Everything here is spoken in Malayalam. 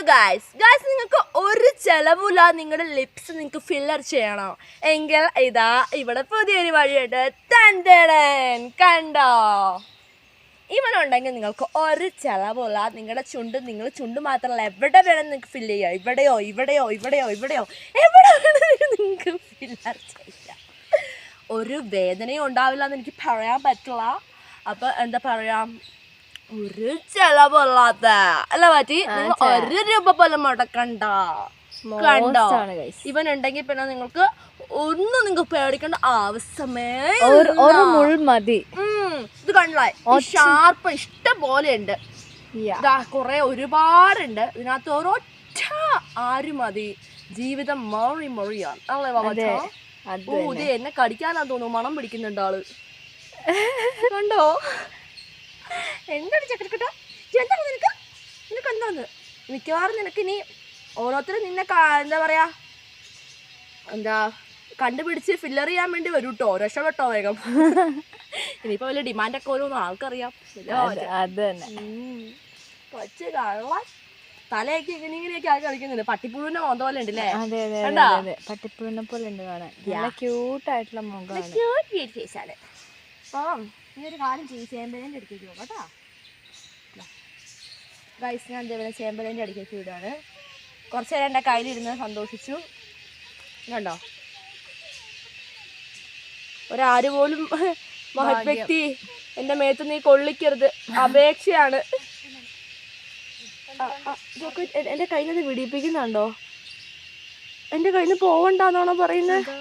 ഗൈസ് നിങ്ങൾക്ക് ഒരു ചെലവില്ല നിങ്ങളുടെ ലിപ്സ് നിങ്ങൾക്ക് ഫില്ലർ ചെയ്യണം എങ്കിൽ ഇതാ ഇവിടെ പുതിയൊരു വഴിയുണ്ട്. കണ്ടോ, ഇവനുണ്ടെങ്കിൽ നിങ്ങൾക്ക് ഒരു ചെലവില്ല. നിങ്ങളുടെ നിങ്ങൾ ചുണ്ട് മാത്രമല്ല എവിടെ വേണം നിങ്ങൾക്ക് ഫില്ല് ചെയ്യാം. ഇവിടെയോ എവിടെ വേണമെങ്കിലും നിങ്ങൾക്ക് ഫില്ലർ ചെയ്യാം. ഒരു വേദനയും ഉണ്ടാവില്ല എന്ന് എനിക്ക് പറയാൻ പറ്റില്ല. അപ്പം എന്താ പറയാ, ഒരു ചെലവില്ലാത്ത അല്ല പറ്റി നിങ്ങൾ 1 രൂപ പോലും മുടക്കണ്ട. കണ്ടോ, ഇവനുണ്ടെങ്കിൽ പിന്നെ നിങ്ങൾക്ക് ഒന്നും നിങ്ങൾക്ക് പേടിക്കേണ്ട ആവശ്യമേ മതി. ഇത് കണ്ടോ, ഷാർപ്പ് ഇഷ്ടം പോലെ ഉണ്ട്. കുറെ ഒരുപാടുണ്ട്. ഇതിനകത്ത് ഒരൊറ്റ ആര് മതി. ജീവിതം മൊറിയാണ് അല്ലേ ബാബാ? ഇത് എന്നെ കടിക്കാനാ തോന്നുന്നു. മണം പിടിക്കുന്നുണ്ട് ആള്. കണ്ടോ, എന്താണ് ചക്കരക്കട്ട, എന്താണ് നിനക്ക് എന്താന്ന്? മിക്കവാറും നിനക്ക് ഇനി ഓരോരുത്തരും നിന്നെ എന്താ പറയാ കണ്ടുപിടിച്ച് ഫില്ലർ ചെയ്യാൻ വേണ്ടി വരും കേട്ടോ. രക്ഷപ്പെട്ടോ വേഗം. ഇനിയിപ്പോ വലിയ ഡിമാൻഡൊക്കെ ഓരോന്നും ആൾക്കറിയാം. കൊച്ചു കള്ളൻ തലയൊക്കെ ഇങ്ങനെയൊക്കെ ആക്കി കളിക്കുന്നുണ്ട്. പട്ടിപ്പുഴുവിന്റെ മോന്ത പോലെ ഉണ്ട് അല്ലേ? പട്ടിപ്പുഴുവിനെ പോലെ ഉണ്ട് കാണാൻ. ക്യൂട്ടായിട്ടുള്ള മുഖമാണ്. അപ്പം ഈ ഒരു കാര്യം ചെയ്യും, ചേമ്പലേൻ്റെ അടുത്തേക്ക് പോകും കേട്ടോ. ഗൈസ്, ഞാൻ അതേപോലെ ചേമ്പലേൻ്റെ അടുത്തേക്ക് വിടുകയാണ്. കുറച്ച് നേരം എൻ്റെ കയ്യിലിരുന്ന് സന്തോഷിച്ചു. കണ്ടോ, ഒരാര് പോലും മഹത് വ്യക്തി എൻ്റെ മേത്ത് നീ കൊള്ളിക്കരുത്, അപേക്ഷയാണ്. ഇതൊക്കെ എൻ്റെ കയ്യിൽ നിന്ന് വിടിയിപ്പിക്കുന്നുണ്ടോ? എൻ്റെ കയ്യിൽ നിന്ന് പോവണ്ടെന്നാണോ പറയുന്നത്?